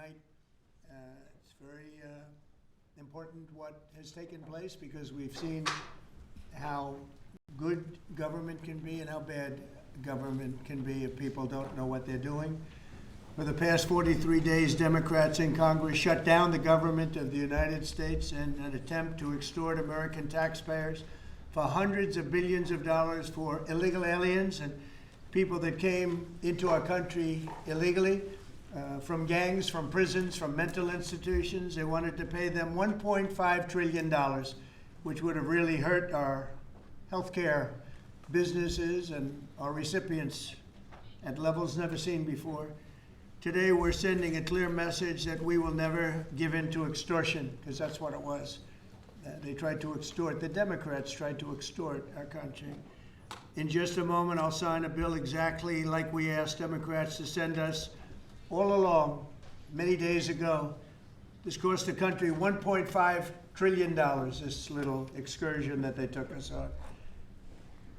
night. It's very important what has taken place because we've seen how good government can be and how bad government can be if people don't know what they're doing. For the past 43 days, Democrats in Congress shut down the government of the United States in an attempt to extort American taxpayers for hundreds of billions of dollars for illegal aliens and people that came into our country illegally, from gangs, from prisons, from mental institutions. They wanted to pay them $1.5 trillion, which would have really hurt our healthcare businesses and our recipients at levels never seen before. Today, we're sending a clear message that we will never give in to extortion, because that's what it was. They tried to extort. The Democrats tried to extort our country. In just a moment, I'll sign a bill exactly like we asked Democrats to send us all along, many days ago. This cost the country $1.5 trillion, this little excursion that they took us on.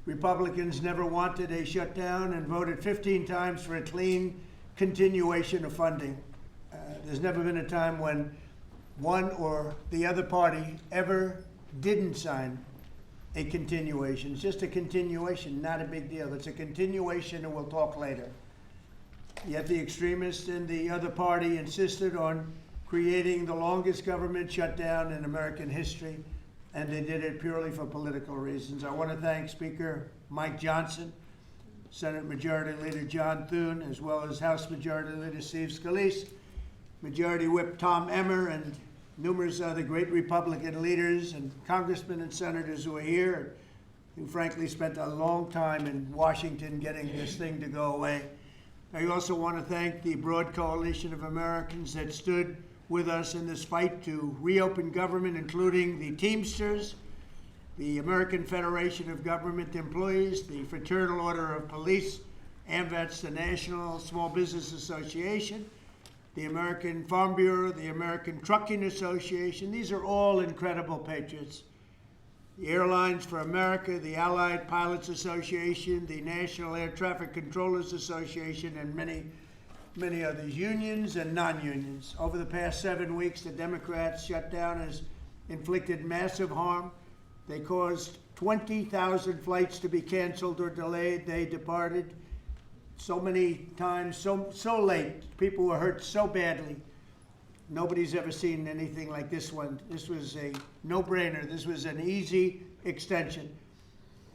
Republicans never wanted a shutdown and voted 15 times for a clean continuation of funding. There's never been a time when one or the other party ever didn't sign a continuation. It's just a continuation, not a big deal. It's a continuation and we'll talk later. Yet the extremists in the other party insisted on creating the longest government shutdown in American history, and they did it purely for political reasons. I want to thank Speaker Mike Johnson, Senate Majority Leader John Thune, as well as House Majority Leader Steve Scalise, Majority Whip Tom Emmer, and numerous other great Republican leaders and congressmen and senators who are here, who frankly spent a long time in Washington getting this thing to go away. I also want to thank the broad coalition of Americans that stood with us in this fight to reopen government, including the Teamsters, the American Federation of Government Employees, the Fraternal Order of Police, AMVETS, the National Small Business Association, the American Farm Bureau, the American Trucking Association. These are all incredible patriots. The Airlines for America, the Allied Pilots Association, the National Air Traffic Controllers Association, and many, many others, unions and non-unions. Over the past 7 weeks, the Democrats' shutdown has inflicted massive harm. They caused 20,000 flights to be canceled or delayed. They departed so many times, so late. People were hurt so badly. Nobody's ever seen anything like this one. This was a no-brainer. This was an easy extension.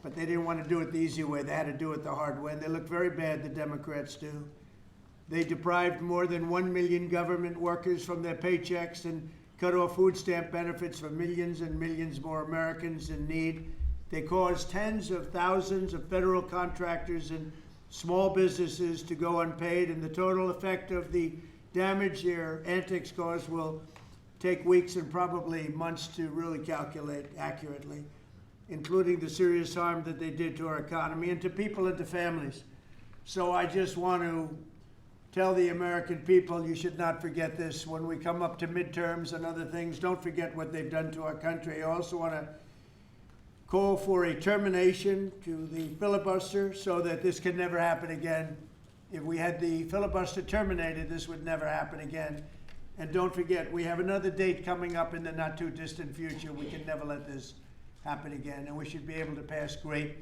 But they didn't want to do it the easy way. They had to do it the hard way. And they look very bad, the Democrats do. They deprived more than 1 million government workers from their paychecks and cut off food stamp benefits for millions and millions more Americans in need. They caused tens of thousands of federal contractors and small businesses to go unpaid, and the total effect of the damage their antics caused will take weeks and probably months to really calculate accurately, including the serious harm that they did to our economy and to people and to families. So I just want to tell the American people, you should not forget this. When we come up to midterms and other things, don't forget what they've done to our country. I also want to call for a termination to the filibuster so that this can never happen again. If we had the filibuster terminated, this would never happen again. And don't forget, we have another date coming up in the not too distant future. We can never let this happen again. And we should be able to pass great,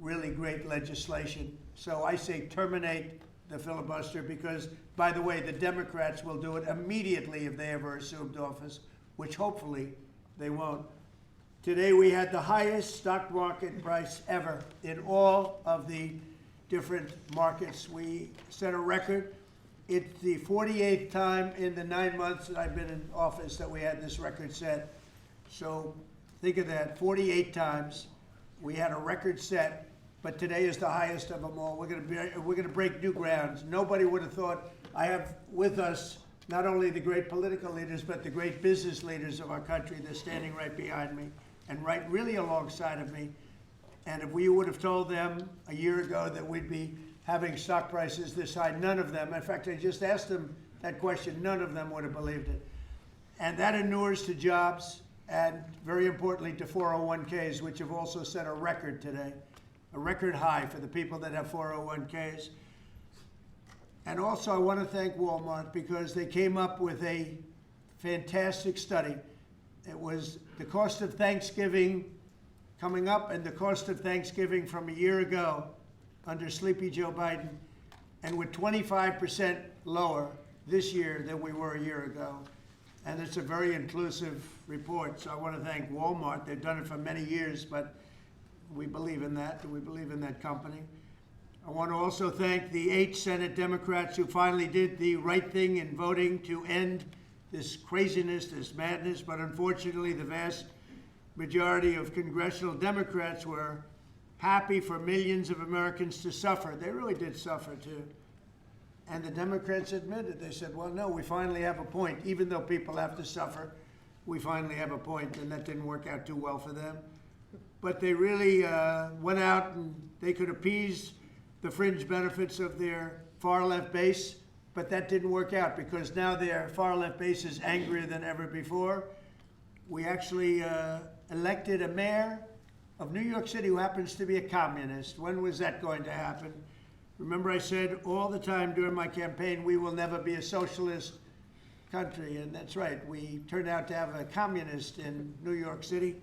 really great legislation. So I say terminate the filibuster because, by the way, the Democrats will do it immediately if they ever assumed office, which hopefully they won't. Today we had the highest stock market price ever in all of the different markets. We set a record. It's the 48th time in the 9 months that I've been in office that we had this record set. So think of that, 48 times we had a record set, but today is the highest of them all. We're going to break new grounds. Nobody would have thought. I have with us not only the great political leaders, but the great business leaders of our country. They're standing right behind me and right really alongside of me. And if we would have told them a year ago that we'd be having stock prices this high, none of them, in fact, I just asked them that question, none of them would have believed it. And that inures to jobs and, very importantly, to 401ks, which have also set a record today, a record high for the people that have 401ks. And also I want to thank Walmart because they came up with a fantastic study. It was the cost of Thanksgiving coming up and the cost of Thanksgiving from a year ago under Sleepy Joe Biden, and we're 25% lower this year than we were a year ago. And it's a very inclusive report, so I want to thank Walmart. They've done it for many years, but we believe in that, and we believe in that company. I want to also thank the 8 Senate Democrats who finally did the right thing in voting to end this craziness, this madness, but unfortunately the vast majority of congressional Democrats were happy for millions of Americans to suffer. They really did suffer too. And the Democrats admitted, they said, well, no, we finally have a point. Even though people have to suffer, we finally have a point, and that didn't work out too well for them. But they really went out and they could appease the fringe benefits of their far-left base, but that didn't work out because now their far-left base is angrier than ever before. We actually elected a mayor of New York City who happens to be a communist. When was that going to happen? Remember I said all the time during my campaign, we will never be a socialist country, and that's right. We turned out to have a communist in New York City,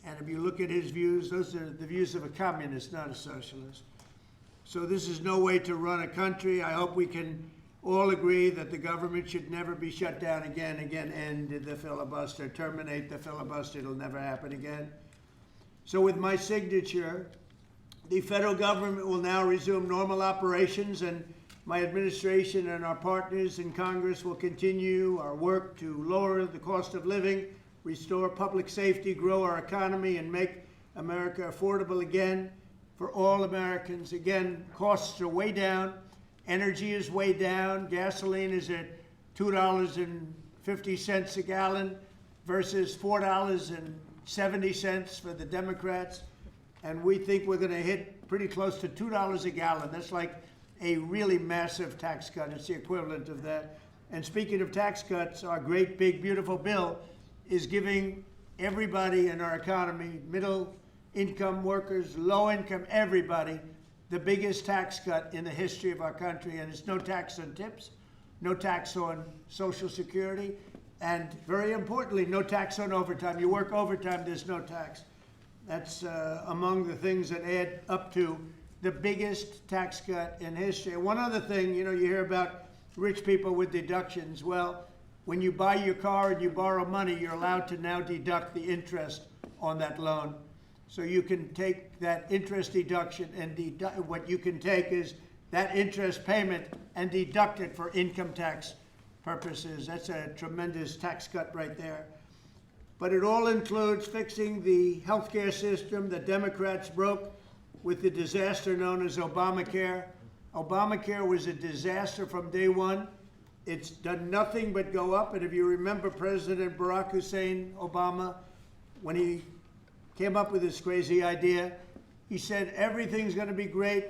and if you look at his views, those are the views of a communist, not a socialist. So this is no way to run a country. I hope we can all agree that the government should never be shut down again, end the filibuster, terminate the filibuster. It'll never happen again. So with my signature, the federal government will now resume normal operations, and my administration and our partners in Congress will continue our work to lower the cost of living, restore public safety, grow our economy, and make America affordable again for all Americans. Again, costs are way down. Energy is way down. Gasoline is at $2.50 a gallon versus $4.70 for the Democrats. And we think we're going to hit pretty close to $2 a gallon. That's like a really massive tax cut. It's the equivalent of that. And speaking of tax cuts, our great, big, beautiful bill is giving everybody in our economy, middle income workers, low income, everybody, the biggest tax cut in the history of our country. And it's no tax on tips, no tax on Social Security, and very importantly, no tax on overtime. You work overtime, there's no tax. That's among the things that add up to the biggest tax cut in history. One other thing, you hear about rich people with deductions. Well, when you buy your car and you borrow money, you're allowed to now deduct the interest on that loan. So you can take that interest deduction and what you can take is that interest payment and deduct it for income tax purposes. That's a tremendous tax cut right there. But it all includes fixing the healthcare system that Democrats broke with the disaster known as Obamacare. Obamacare was a disaster from day one. It's done nothing but go up. And if you remember President Barack Hussein Obama, when he came up with this crazy idea, he said everything's going to be great,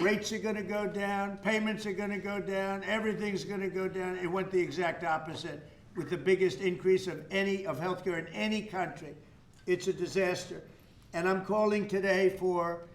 rates are going to go down, payments are going to go down, everything's going to go down. It went the exact opposite, with the biggest increase of healthcare in any country. It's a disaster. And I'm calling today for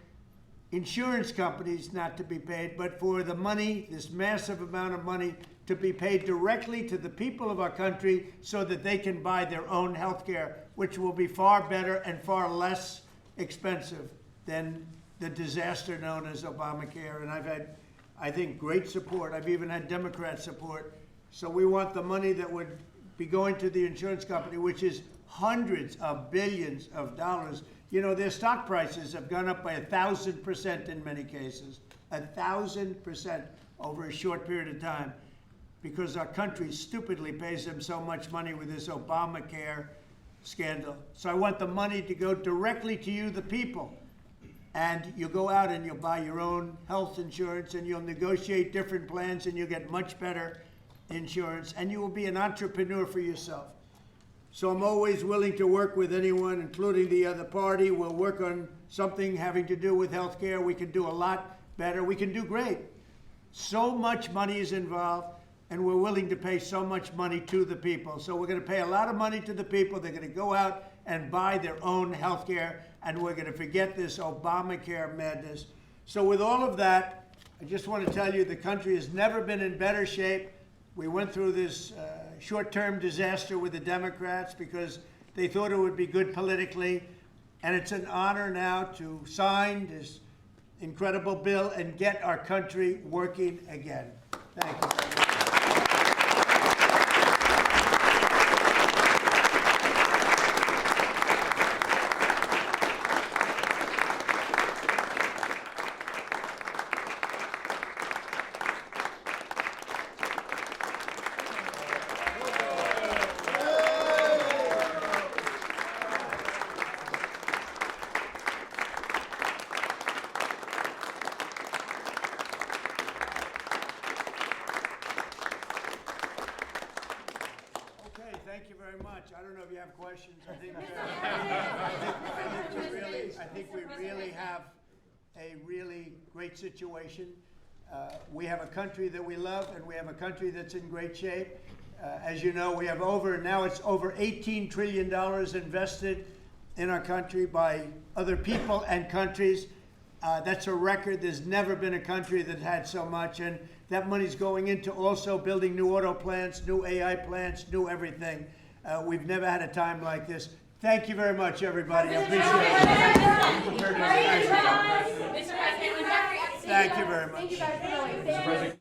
insurance companies not to be paid, but for the money, this massive amount of money, to be paid directly to the people of our country so that they can buy their own health care, which will be far better and far less expensive than the disaster known as Obamacare. And I've had, I think, great support. I've even had Democrat support. So we want the money that would be going to the insurance company, which is hundreds of billions of dollars. Their stock prices have gone up by 1,000% in many cases, 1,000% over a short period of time, because our country stupidly pays them so much money with this Obamacare scandal. So I want the money to go directly to you, the people. And you'll go out and you'll buy your own health insurance and you'll negotiate different plans and you'll get much better insurance and you will be an entrepreneur for yourself. So I'm always willing to work with anyone, including the other party. We'll work on something having to do with health care. We can do a lot better. We can do great. So much money is involved, and we're willing to pay so much money to the people. So we're going to pay a lot of money to the people. They're going to go out and buy their own health care, and we're going to forget this Obamacare madness. So with all of that, I just want to tell you the country has never been in better shape. We went through this short-term disaster with the Democrats because they thought it would be good politically. And it's an honor now to sign this incredible bill and get our country working again. Thank you. Thank you very much. I don't know if you have questions. I think we really have a really great situation. We have a country that we love, and we have a country that's in great shape. As you know, we have now it's over $18 trillion invested in our country by other people and countries. That's a record. There's never been a country that had so much, and that money's going into also building new auto plants, new AI plants, new everything. We've never had a time like this. Thank you very much, everybody. I appreciate it. Thank you very much. Thank you guys for going.